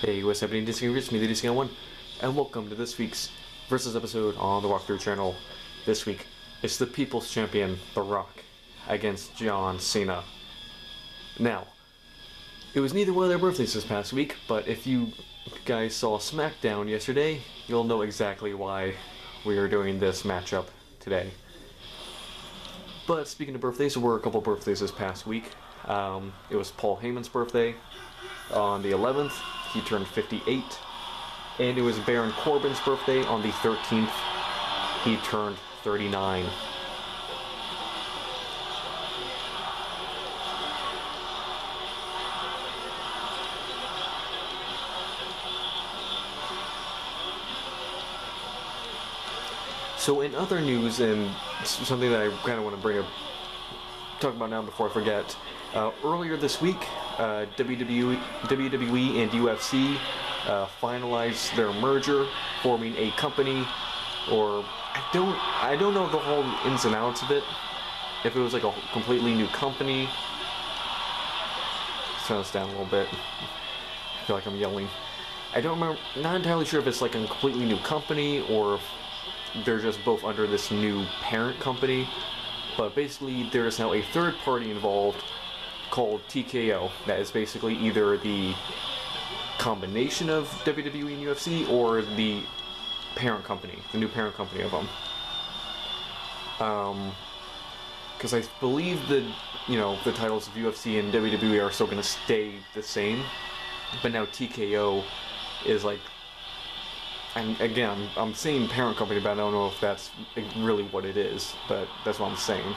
Hey, what's happening, Disney Readers? Me, the Guy01, and welcome to this week's Versus episode on the Walkthrough channel. This week, it's the People's Champion, The Rock, against John Cena. Now, it was neither one of their birthdays this past week, but if you guys saw SmackDown yesterday, you'll know exactly why we are doing this matchup today. But speaking of birthdays, there were a couple birthdays this past week. It was Paul Heyman's birthday on the 11th. He turned 58. And it was Baron Corbin's birthday on the 13th. He turned 39. So in other news, and something that I kind of want to talk about now before I forget, earlier this week, WWE and UFC finalized their merger, forming a company, or I don't know the whole ins and outs of it. If it was like a completely new company. Let's turn this down a little bit. I feel like I'm yelling. I don't remember. Not entirely sure if it's like a completely new company or if they're just both under this new parent company. But basically, there is now a third party involved called TKO. That is basically either the combination of WWE and UFC or the parent company, the new parent company of them. Because I believe the titles of UFC and WWE are still going to stay the same, but now TKO is like, and again, I'm saying parent company, but I don't know if that's really what it is, but that's what I'm saying.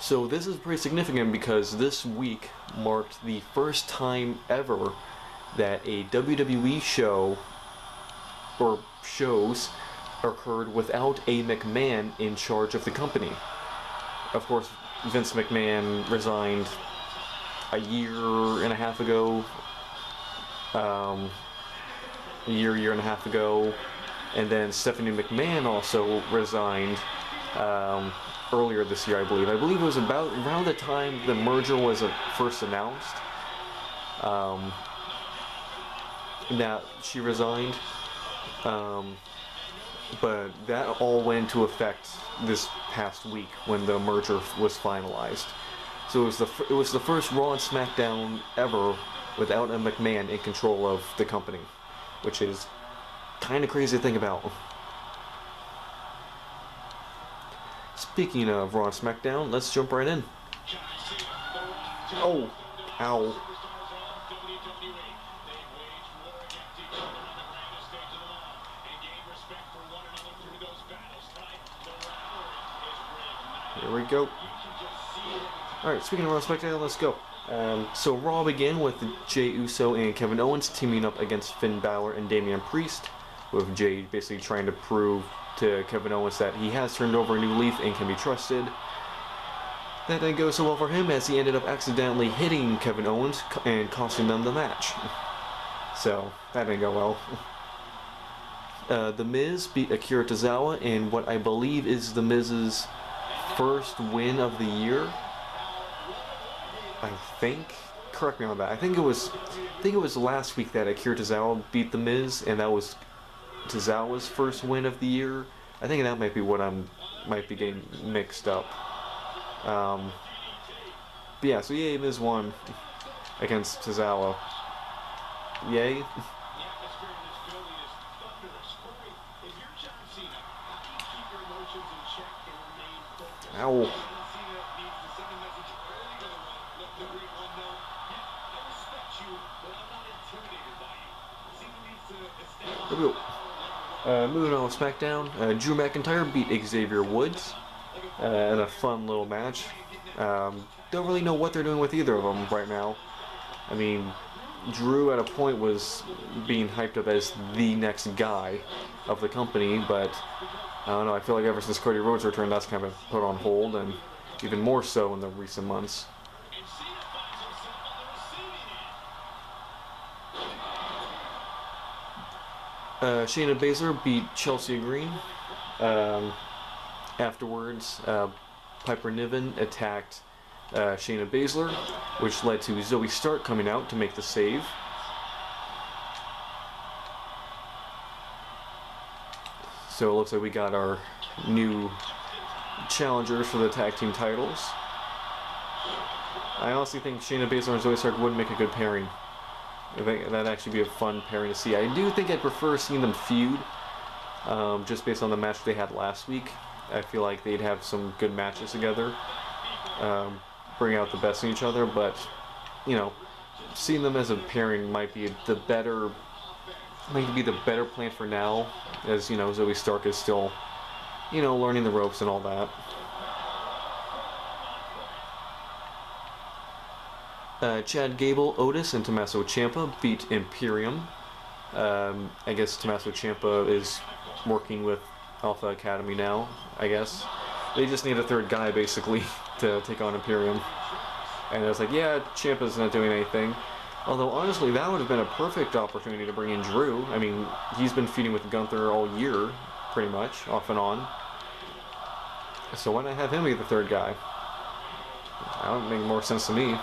So this is pretty significant because this week marked the first time ever that a WWE show or shows occurred without a McMahon in charge of the company. Of course, Vince McMahon resigned a year and a half ago, year and a half ago, and then Stephanie McMahon also resigned earlier this year, I believe. I believe it was around the time the merger was first announced that she resigned. But that all went into effect this past week when the merger was finalized. So it was the first Raw and SmackDown ever without a McMahon in control of the company, which is kind of crazy to think about. Speaking of Raw and SmackDown, let's jump right in. Oh, ow. Here we go. Alright, speaking of Raw and SmackDown, let's go. So Raw began with Jey Uso and Kevin Owens teaming up against Finn Balor and Damian Priest, with Jey basically trying to prove to Kevin Owens that he has turned over a new leaf and can be trusted. That didn't go so well for him, as he ended up accidentally hitting Kevin Owens and costing them the match. So that didn't go well. The Miz beat Akira Tozawa in what I believe is the Miz's first win of the year. I think. Correct me on that. I think it was last week that Akira Tozawa beat the Miz, and that was Tozawa's first win of the year. I think that might be what might be getting mixed up. But yeah, so yay, Miz won against Tozawa. Yay. Ow. Here we go. Moving on with SmackDown, Drew McIntyre beat Xavier Woods in a fun little match. Don't really know what they're doing with either of them right now. I mean, Drew at a point was being hyped up as the next guy of the company, but I don't know, I feel like ever since Cody Rhodes returned, that's kind of been put on hold, and even more so in the recent months. Shayna Baszler beat Chelsea Green. Afterwards, Piper Niven attacked Shayna Baszler, which led to Zoe Stark coming out to make the save. So it looks like we got our new challengers for the tag team titles. I honestly think Shayna Baszler and Zoe Stark would make a good pairing. I think that'd actually be a fun pairing to see. I do think I'd prefer seeing them feud, just based on the match they had last week. I feel like they'd have some good matches together, bring out the best in each other. But you know, seeing them as a pairing might be the better plan for now, as you know, Zoe Stark is still, you know, learning the ropes and all that. Chad Gable, Otis, and Tommaso Ciampa beat Imperium. I guess Tommaso Ciampa is working with Alpha Academy now, I guess. They just need a third guy, basically, to take on Imperium. And I was like, yeah, Ciampa's not doing anything. Although, honestly, that would have been a perfect opportunity to bring in Drew. I mean, he's been feuding with Gunther all year, pretty much, off and on. So why not have him be the third guy? That would make more sense to me.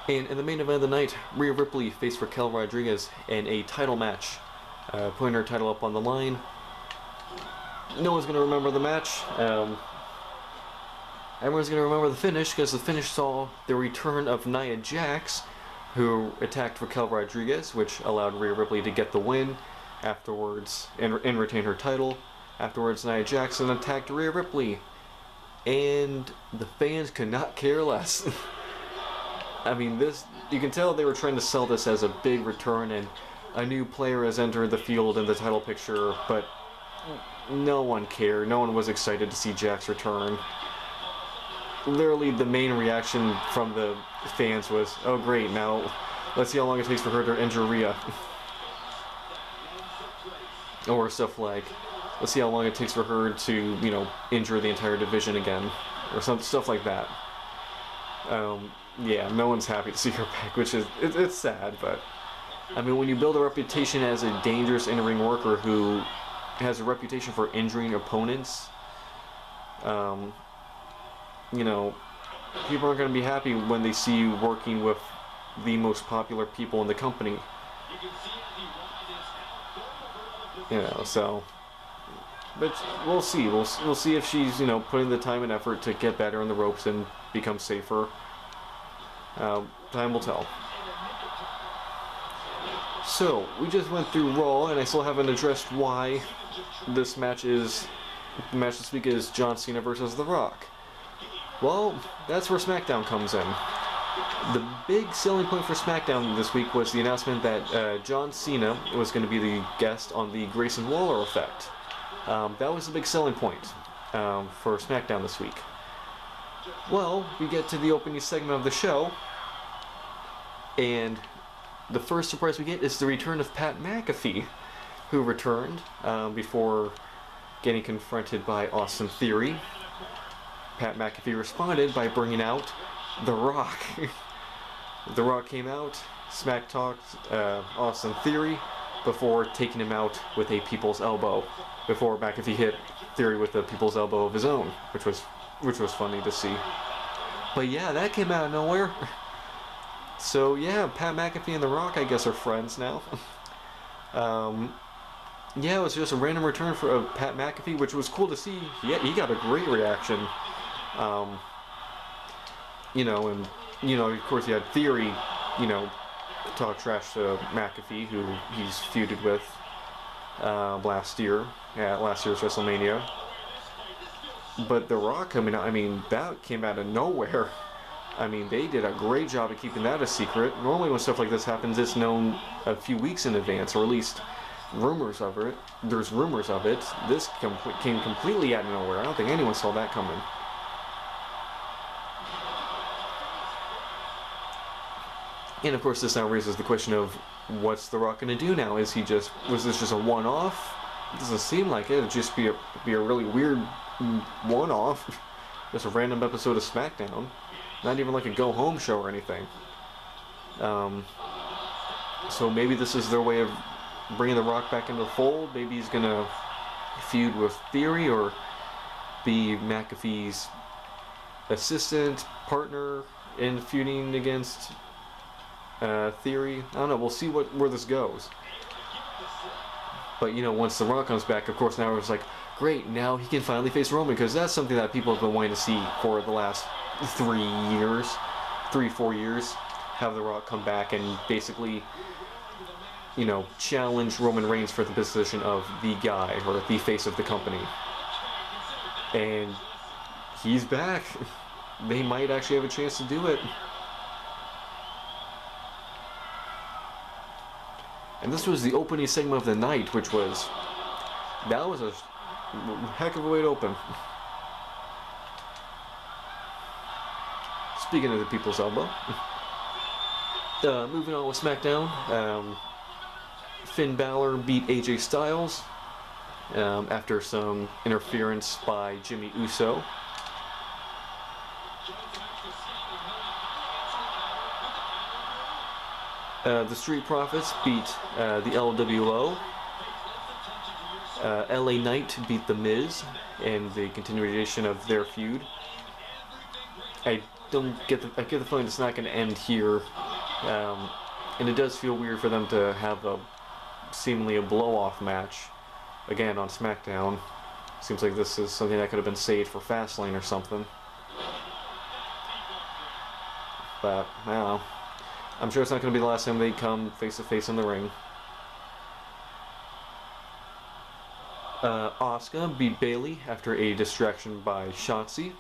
And in the main event of the night, Rhea Ripley faced Raquel Rodriguez in a title match, putting her title up on the line. No one's going to remember the match. Everyone's going to remember the finish, because the finish saw the return of Nia Jax, who attacked Raquel Rodriguez, which allowed Rhea Ripley to get the win afterwards and retain her title. Afterwards, Nia Jax attacked Rhea Ripley, and the fans could not care less. I mean, you can tell they were trying to sell this as a big return and a new player has entered the field in the title picture, but no one cared. No one was excited to see Jax return. Literally, the main reaction from the fans was, oh great, now let's see how long it takes for her to injure Rhea. Or stuff like, let's see how long it takes for her to, you know, injure the entire division again. Or stuff like that. Yeah, no one's happy to see her back, which is, it's sad, but I mean, when you build a reputation as a dangerous in-ring worker who has a reputation for injuring opponents, you know, people aren't going to be happy when they see you working with the most popular people in the company. You know, so, but we'll see. We'll see if she's, you know, putting the time and effort to get better on the ropes and become safer. Time will tell. So, we just went through Raw, and I still haven't addressed why this match this week is John Cena versus The Rock. Well, that's where SmackDown comes in. The big selling point for SmackDown this week was the announcement that John Cena was going to be the guest on the Grayson Waller effect. That was the big selling point for SmackDown this week. Well, we get to the opening segment of the show, and the first surprise we get is the return of Pat McAfee, who returned before getting confronted by Austin Theory. Pat McAfee responded by bringing out The Rock. The Rock came out, smack talked Austin Theory before taking him out with a people's elbow. Before McAfee hit Theory with a people's elbow of his own, which was funny to see. But yeah, that came out of nowhere. So yeah, Pat McAfee and The Rock, I guess, are friends now. Yeah, it was just a random return for Pat McAfee, which was cool to see. He got a great reaction. You know, and you know, of course, you had Theory, you know, talk trash to McAfee, who he's feuded with last year at last year's WrestleMania. But The Rock coming out, I mean, that came out of nowhere. I mean, they did a great job of keeping that a secret. Normally when stuff like this happens, it's known a few weeks in advance, or at least rumors of it. There's rumors of it. This came completely out of nowhere. I don't think anyone saw that coming. And of course, this now raises the question of, what's The Rock going to do now? Was this just a one-off? It doesn't seem like it. It'd just be a really weird one-off. Just a random episode of SmackDown. Not even like a go-home show or anything. So maybe this is their way of bringing The Rock back into the fold. Maybe he's gonna feud with Theory or be McAfee's assistant, partner in feuding against Theory. I don't know. We'll see where this goes. But once The Rock comes back, of course, now it's like, great, now he can finally face Roman, because that's something that people have been wanting to see for the last 4 years. Have The Rock come back and basically, challenge Roman Reigns for the position of the guy, or the face of the company. And he's back. They might actually have a chance to do it. And this was the opening segment of the night, that was a heck of a way to open. Speaking of the People's Elbow. Moving on with SmackDown. Finn Balor beat AJ Styles after some interference by Jimmy Uso. The Street Profits beat the LWO. LA Knight beat The Miz in the continuation of their feud. I get the feeling it's not going to end here, and it does feel weird for them to have seemingly a blow-off match again on SmackDown. Seems like this is something that could have been saved for Fastlane or something. But I don't know. I'm sure it's not going to be the last time they come face-to-face in the ring. Asuka beat Bayley after a distraction by Shotzi.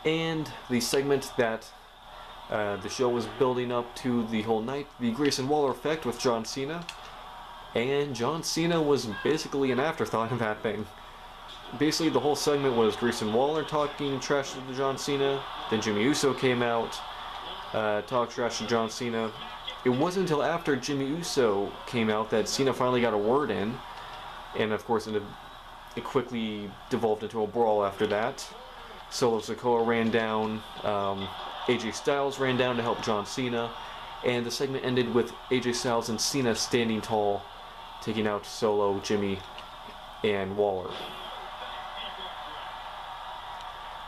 And the segment that the show was building up to the whole night, the Grayson Waller effect with John Cena. And John Cena was basically an afterthought in that thing. Basically, the whole segment was Grayson Waller talking trash to John Cena. Then Jimmy Uso came out, talked trash to John Cena. It wasn't until after Jimmy Uso came out that Cena finally got a word in. And of course, it quickly devolved into a brawl after that. Solo Sikoa ran down, AJ Styles ran down to help John Cena. And the segment ended with AJ Styles and Cena standing tall, taking out Solo, Jimmy, and Waller.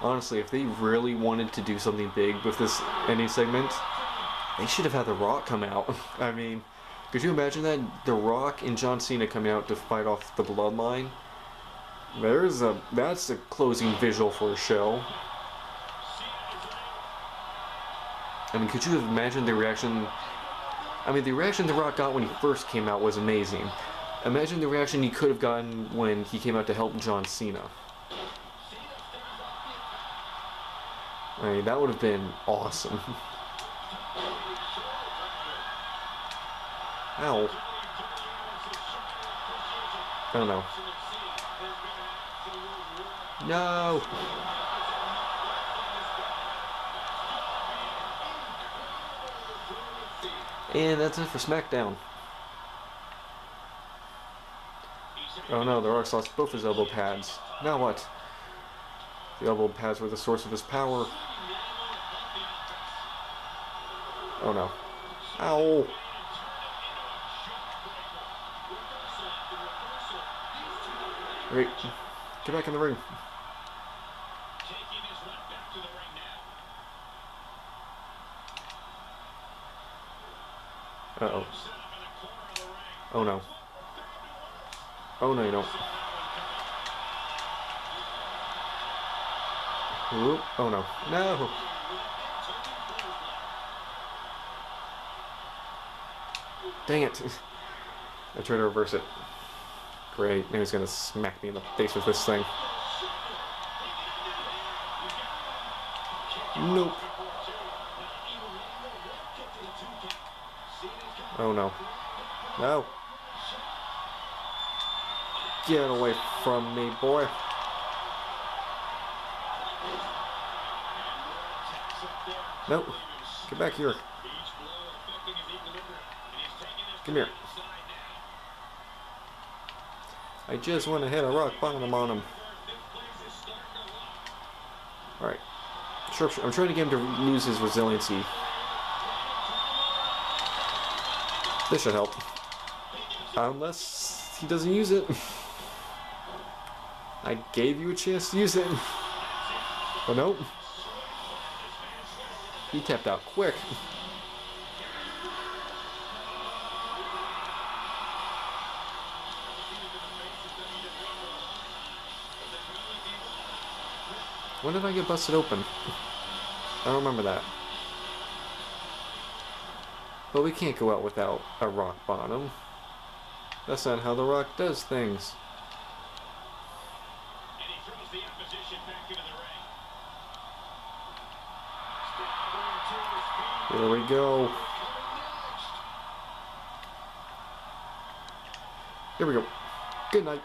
Honestly, if they really wanted to do something big with this ending segment, they should have had The Rock come out. I mean, could you imagine that? The Rock and John Cena coming out to fight off the Bloodline? That's a closing visual for a show. I mean, could you have imagined the reaction? I mean, the reaction The Rock got when he first came out was amazing. Imagine the reaction he could have gotten when he came out to help John Cena. I mean, that would have been awesome. Ow. Oh no. No! And that's it for SmackDown. Oh no, The Rock's lost both his elbow pads. Now what? The elbow pads were the source of his power. Oh no. Ow! Wait. Get back in the ring. Uh-oh. Oh no. Oh no, you don't. Oop. Oh no. No! Dang it. I tried to reverse it. Great. Now he's gonna smack me in the face with this thing. Nope. Oh no. No! Get away from me, boy. Nope. Get back here. Come here. I just want to hit a rock bottom on him. Alright. Sure, I'm trying to get him to lose his resiliency. This should help. Unless he doesn't use it. I gave you a chance to use it. Oh no. He tapped out quick. When did I get busted open? I don't remember that. But we can't go out without a rock bottom. That's not how The Rock does things. And he throws the opposition back into the ring. Here we go. Here we go. Good night.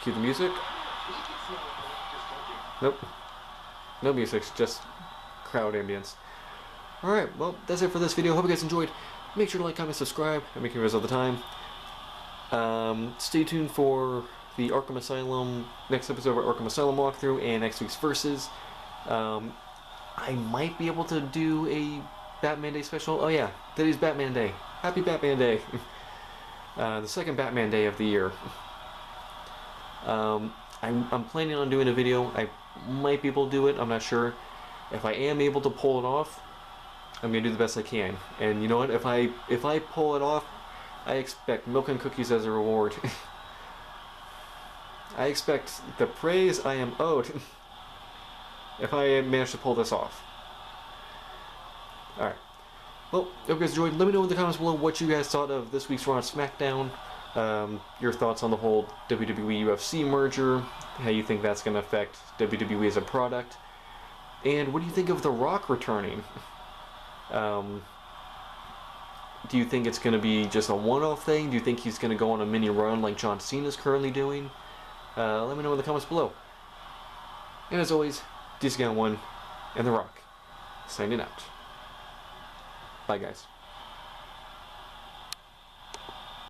Cue the music. Nope. No music, just crowd ambience. Alright, well, that's it for this video. Hope you guys enjoyed. Make sure to like, comment, subscribe. I'm making videos all the time. Stay tuned for the Arkham Asylum, next episode of our Arkham Asylum walkthrough, and next week's Versus. I might be able to do a Batman Day special. Oh yeah, today's Batman Day. Happy Batman Day. The second Batman Day of the year. I'm planning on doing a video. I might be able to do it. I'm not sure. If I am able to pull it off, I'm gonna do the best I can. And you know what? If I pull it off, I expect milk and cookies as a reward. I expect the praise I am owed if I manage to pull this off. Alright. Well, hope you guys enjoyed. Let me know in the comments below what you guys thought of this week's Raw and SmackDown. Your thoughts on the whole WWE UFC merger, how you think that's going to affect WWE as a product, and what do you think of The Rock returning? Do you think it's going to be just a one-off thing? Do you think he's going to go on a mini run like John Cena is currently doing? Let me know in the comments below. And as always, Guy01 and The Rock, signing out. Bye guys.